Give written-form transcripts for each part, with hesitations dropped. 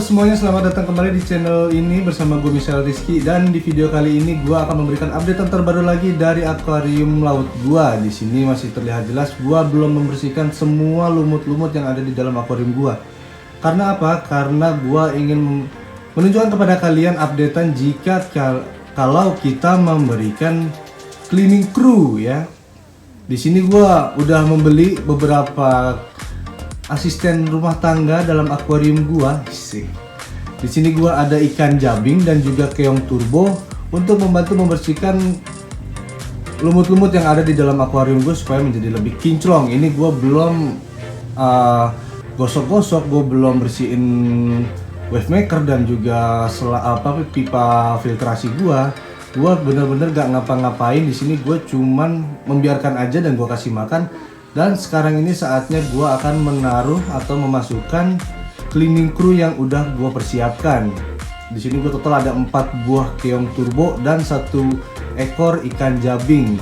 semuanya, selamat datang kembali di channel ini bersama gue Michelle Rizky. Dan di video kali ini gue akan memberikan update terbaru lagi dari akuarium laut gue. Di sini masih terlihat jelas gue belum membersihkan semua lumut-lumut yang ada di dalam akuarium gue. Karena apa? Karena gue ingin menunjukkan kepada kalian updatean jika kalau kita memberikan cleaning crew ya. Di sini gue udah membeli beberapa asisten rumah tangga dalam akuarium gua sih. Di sini gua ada ikan jabing dan juga keong turbo untuk membantu membersihkan lumut-lumut yang ada di dalam akuarium gua supaya menjadi lebih kinclong. Ini gua belum gosok-gosok, gua belum bersihin wave maker dan juga pipa filtrasi gua. Gua bener-bener gak ngapa-ngapain di sini. Gua cuman membiarkan aja dan gua kasih makan. Dan sekarang ini saatnya gue akan menaruh atau memasukkan cleaning crew yang udah gue persiapkan. Di sini gue total ada 4 buah keong turbo dan 1 ekor ikan jabing.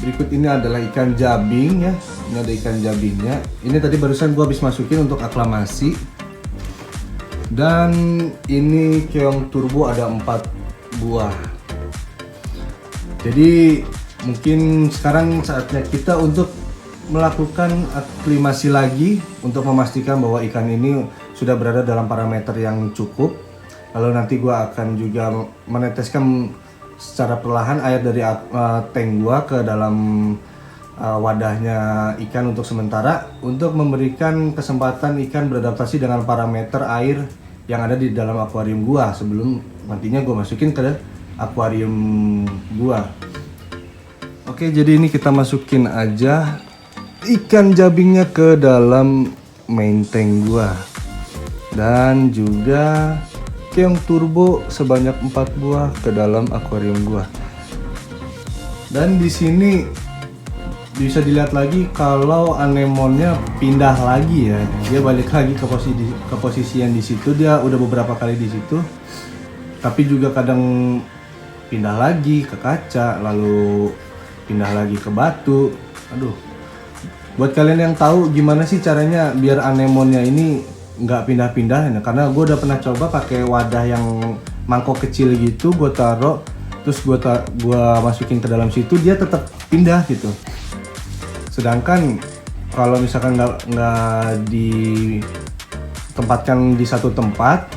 Berikut ini adalah ikan jabing ya. Ini ada ikan jabingnya. Ini tadi barusan gue habis masukin untuk aklamasi. Dan ini keong turbo ada 4 buah. Jadi mungkin sekarang saatnya kita untuk melakukan aklimasi lagi untuk memastikan bahwa ikan ini sudah berada dalam parameter yang cukup. Lalu nanti gua akan juga meneteskan secara perlahan air dari tank gua ke dalam wadahnya ikan untuk sementara, untuk memberikan kesempatan ikan beradaptasi dengan parameter air yang ada di dalam akuarium gua sebelum nantinya gua masukin ke akuarium gua. Oke, jadi ini kita masukin aja ikan jabingnya ke dalam main tank gua. Dan juga keong turbo sebanyak 4 buah ke dalam akuarium gua. Dan di sini bisa dilihat lagi kalau anemonnya pindah lagi ya. Dia balik lagi ke posisi yang di situ. Dia udah beberapa kali di situ. Tapi juga kadang pindah lagi ke kaca, lalu pindah lagi ke batu. Aduh, buat kalian yang tahu gimana sih caranya biar anemonnya ini nggak pindah-pindah ya, karena gue udah pernah coba pakai wadah yang mangkok kecil gitu, gue taruh terus gue masukin ke dalam situ, dia tetap pindah gitu. Sedangkan kalau misalkan nggak ditempatkan di satu tempat,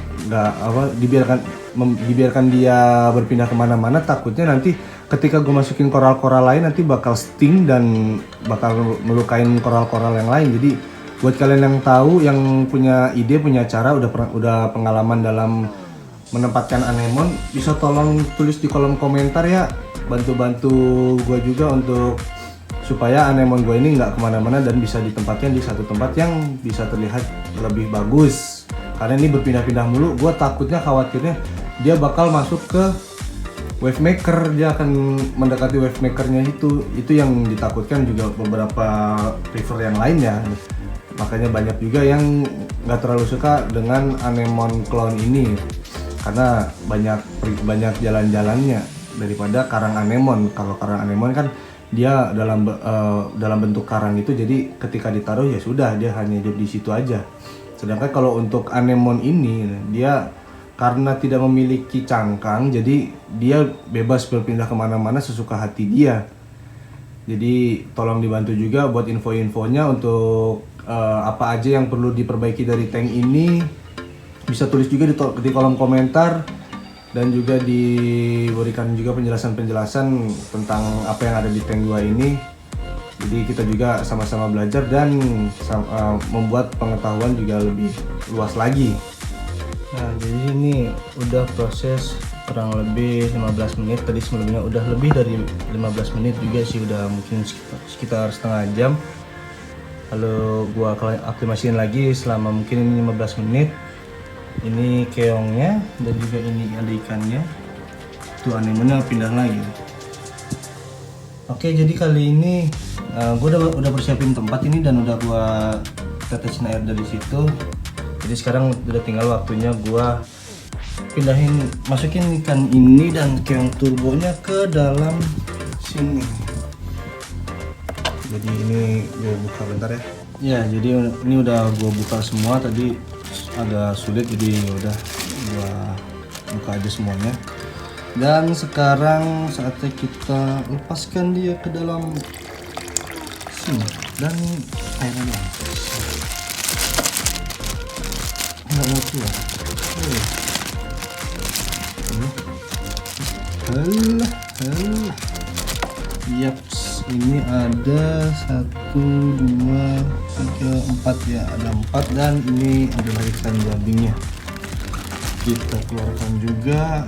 dibiarkan dia berpindah kemana-mana, takutnya nanti ketika gue masukin koral-koral lain nanti bakal sting dan bakal melukain koral-koral yang lain. Jadi buat kalian yang tahu, yang punya ide, punya cara, udah pengalaman dalam menempatkan anemon, bisa tolong tulis di kolom komentar ya. Bantu gue juga untuk supaya anemon gue ini nggak kemana-mana dan bisa ditempatkan di satu tempat yang bisa terlihat lebih bagus. Karena ini berpindah-pindah mulu, gue takutnya, khawatirnya dia bakal masuk ke wave maker, dia akan mendekati wave makernya itu yang ditakutkan. Juga beberapa river yang lainnya, makanya banyak juga yang nggak terlalu suka dengan anemon clown ini karena banyak jalan-jalannya daripada karang anemon. Kalau karang anemon kan dia dalam bentuk karang itu, jadi ketika ditaruh ya sudah, dia hanya hidup di situ aja. Sedangkan kalau untuk anemon ini, dia karena tidak memiliki cangkang, jadi dia bebas berpindah kemana-mana sesuka hati dia. Jadi tolong dibantu juga buat info-infonya untuk apa aja yang perlu diperbaiki dari tank ini. Bisa tulis juga di kolom komentar, dan juga diberikan juga penjelasan tentang apa yang ada di tank 2 ini. Jadi kita juga sama-sama belajar dan membuat pengetahuan juga lebih luas lagi. Nah, jadi ini udah proses kurang lebih 15 menit. Tadi sebelumnya udah lebih dari 15 menit juga sih, udah mungkin sekitar setengah jam. Lalu gua aklimasiin lagi selama mungkin ini 15 menit. Ini keongnya dan juga ini ada ikannya. Tuh anemonnya pindah lagi. Oke, jadi kali ini gua udah persiapin tempat ini dan udah gua tetesin air dari situ. Jadi sekarang udah tinggal waktunya gua masukin ikan ini dan keong turbonya ke dalam sini. Jadi ini gue buka bentar ya. Ya, jadi ini udah gua buka semua, tadi agak sulit jadi udah gua buka aja semuanya. Dan sekarang saatnya kita lepaskan dia ke dalam sini dan airnya nggak mau keluar. Halah, halah. Yaps, ini ada 1, 2, 3, 4 ya, ada 4 dan ini adalah ikan jabingnya. Kita keluarkan juga.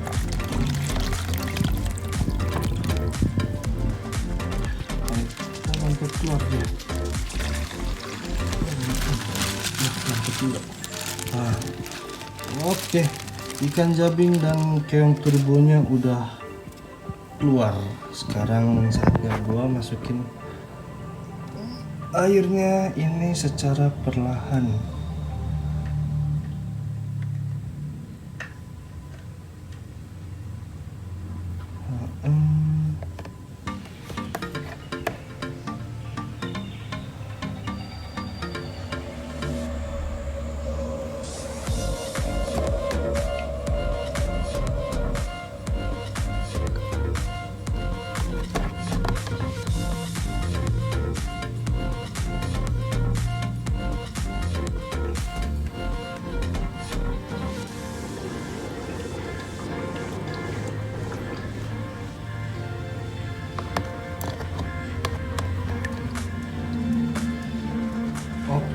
Kita mantap keluar ya. Oke, ikan jabing dan keong turbonya udah keluar. Sekarang saatnya gua masukin airnya ini secara perlahan.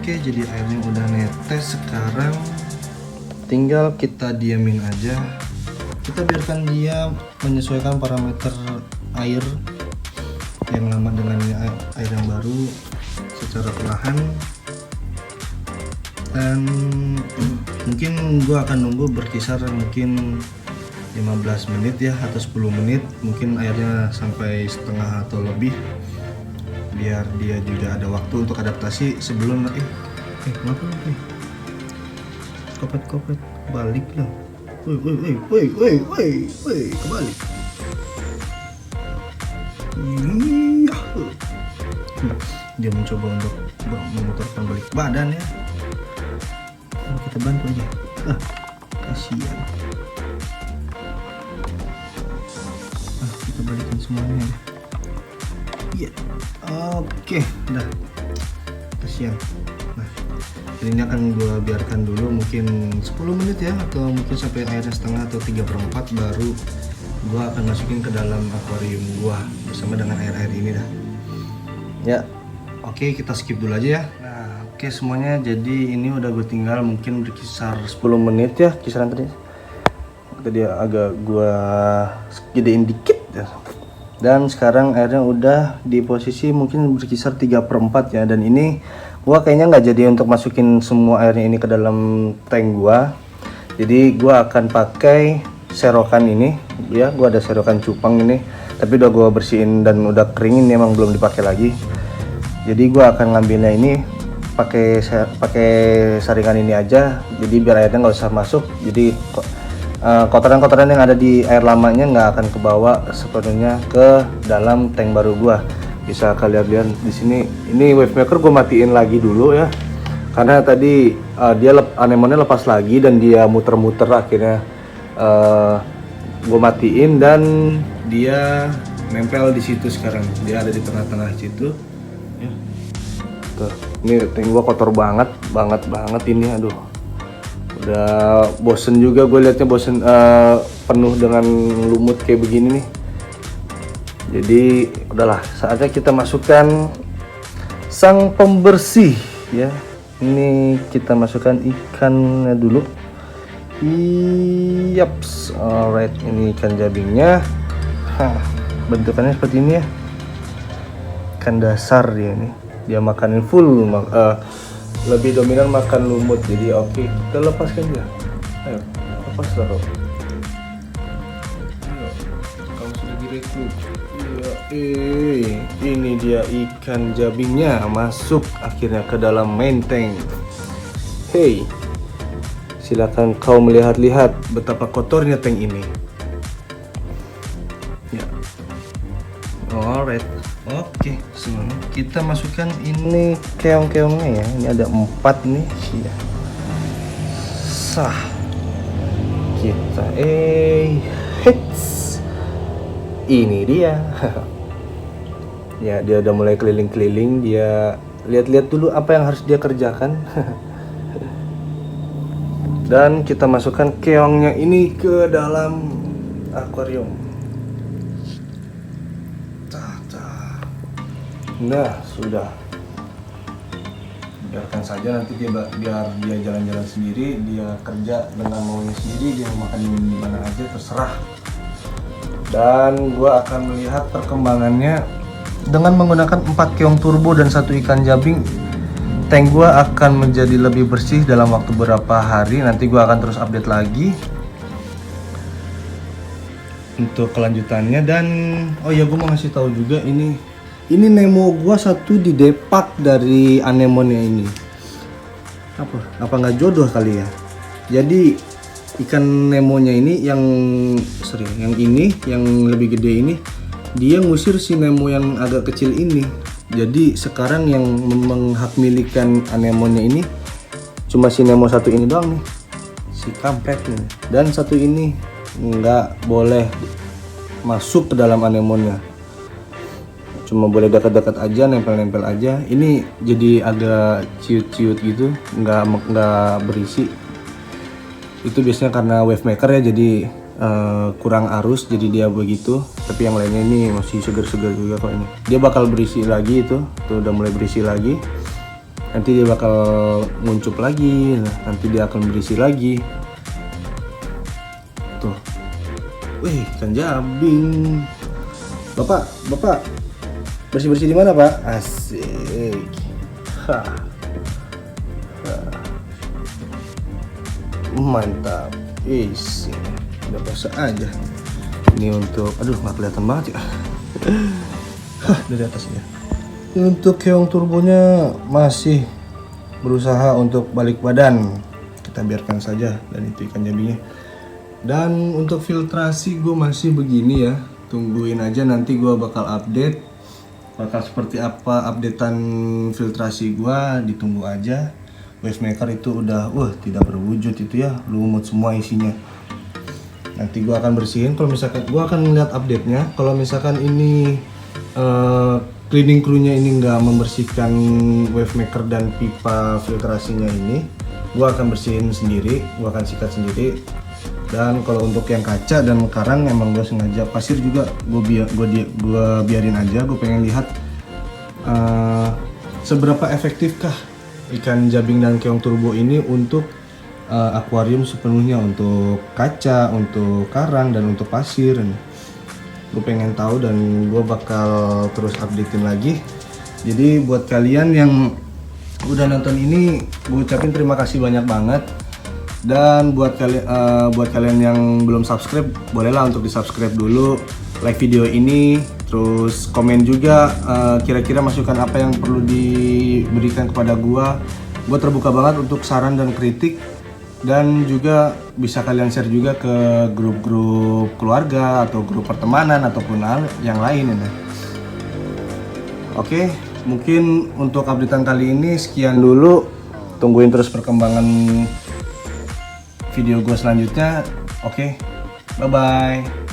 Oke, jadi airnya udah netes. Sekarang tinggal kita diamin aja. Kita biarkan dia menyesuaikan parameter air yang lama dengan air yang baru secara perlahan. Dan mungkin gua akan nunggu berkisar mungkin 15 menit ya atau 10 menit, mungkin airnya sampai setengah atau lebih, biar dia juga ada waktu untuk adaptasi sebelum kenapa nih? Kopet balik lah. Woi, kebalik. Iya. Dia mencoba untuk memutarkan balik badan ya. Kita bantu aja. Kasihan. Kita balikin semuanya. Iya. Oke, udah. Kasihan. Nah, ini akan gua biarkan dulu mungkin 10 menit ya, atau mungkin sampai airnya setengah atau 3/4, baru gua akan masukin ke dalam akuarium gua bersama dengan air-air ini dah. Ya. Oke, kita skip dulu aja ya. Nah, oke semuanya, jadi ini udah gue tinggal mungkin berkisar 10 menit ya, kisaran tadi. Tadi agak gua gedein dikit ya. Dan sekarang airnya udah di posisi mungkin berkisar 3/4 ya. Dan ini gua kayaknya nggak jadi untuk masukin semua airnya ini ke dalam tank gua. Jadi gua akan pakai serokan ini ya. Gua ada serokan cupang ini, tapi udah gua bersihin dan udah keringin, emang belum dipakai lagi. Jadi gua akan ngambilnya ini pakai saringan ini aja. Jadi biar airnya nggak usah masuk. Jadi kotoran-kotoran yang ada di air lamanya nggak akan kebawa sepenuhnya ke dalam tank baru gua. Bisa kalian lihat di sini, ini wave maker gua matiin lagi dulu ya, karena tadi dia anemonnya lepas lagi dan dia muter-muter, akhirnya gua matiin dan dia nempel di situ. Sekarang dia ada di tengah-tengah situ ya. Tuh, ini tank gua kotor banget ini, aduh. Udah bosen juga gue liatnya, bosen penuh dengan lumut kayak begini nih. Jadi udahlah, saatnya kita masukkan sang pembersih ya. Ini kita masukkan ikannya dulu. Yaps, alright, ini ikan jabingnya. Bentukannya seperti ini ya. Ikan dasar dia ini. Dia makanin full, lebih dominan makan lumut. Jadi oke, kita lepaskan dia. Ayo, lepas taruh. Ayo, kamu sudah direkrut. Iya, ini dia ikan jabingnya masuk akhirnya ke dalam main tank. Hey, silakan kau melihat-lihat betapa kotornya tank ini. Ya, alright, oke. kita masukkan ini keong-keongnya ya. Ini ada 4 nih ya. Sah kita hits. Ini dia. Ya, dia udah mulai keliling-keliling, dia lihat-lihat dulu apa yang harus dia kerjakan. Dan kita masukkan keongnya ini ke dalam akuarium. Nah, sudah. Biarkan saja nanti biar dia jalan-jalan sendiri, dia kerja dengan maunya sendiri, dia mau makan di mana aja terserah. Dan gua akan melihat perkembangannya dengan menggunakan 4 keong turbo dan 1 ikan jabing. Tank gua akan menjadi lebih bersih dalam waktu beberapa hari. Nanti gua akan terus update lagi untuk kelanjutannya. Dan oh ya, gua mau ngasih tahu juga ini Nemo gua satu di depak dari anemonnya ini. Apa nggak jodoh kali ya? Jadi ikan Nemonya ini yang ini yang lebih gede ini, dia ngusir si Nemo yang agak kecil ini. Jadi sekarang yang menghak milikan anemonnya ini cuma si Nemo satu ini doang nih, si kampret nih. Dan satu ini nggak boleh masuk ke dalam anemonnya, cuma boleh dekat-dekat aja, nempel-nempel aja. Ini jadi agak ciut-ciut gitu, nggak berisi. Itu biasanya karena wave maker ya, jadi kurang arus, jadi dia begitu. Tapi yang lainnya ini masih seger-seger juga kok. Ini dia bakal berisi lagi, tuh udah mulai berisi lagi. Nanti dia bakal nguncup lagi, nanti dia akan berisi lagi. Tuh, wih, ikan jabing. Bapak bersih-bersih di mana, Pak? Asik. Mantap. Isi. Udah basah aja. Ini untuk, aduh nggak kelihatan banget ya. Dari atasnya. Ini untuk keong turbonya masih berusaha untuk balik badan. Kita biarkan saja, dan itu ikan jabingnya. Dan untuk filtrasi gue masih begini ya. Tungguin aja, nanti gue bakal update. Bakal seperti apa updatean filtrasi gua, ditunggu aja. Wave maker itu udah tidak berwujud itu ya, lumut semua isinya. Nanti gua akan bersihin. Kalau misalkan gua akan lihat update-nya, kalau misalkan ini cleaning crew-nya ini nggak membersihkan wave maker dan pipa filtrasinya ini, gua akan bersihin sendiri, gua akan sikat sendiri. Dan kalau untuk yang kaca dan karang emang gue sengaja, pasir juga gue biarin aja. Gue pengen lihat seberapa efektifkah ikan jabing dan keong turbo ini untuk akuarium sepenuhnya, untuk kaca, untuk karang, dan untuk pasir. Gue pengen tahu dan gue bakal terus updatein lagi. Jadi buat kalian yang udah nonton ini, gue ucapin terima kasih banyak banget. Dan buat kalian yang belum subscribe, bolehlah untuk di subscribe dulu, like video ini, terus komen juga kira-kira masukan apa yang perlu diberikan kepada gua terbuka banget untuk saran dan kritik. Dan juga bisa kalian share juga ke grup-grup keluarga atau grup pertemanan ataupun yang lain ya. Oke, mungkin untuk updatean kali ini sekian dulu. Tungguin terus perkembangan video gue selanjutnya. Oke, bye bye.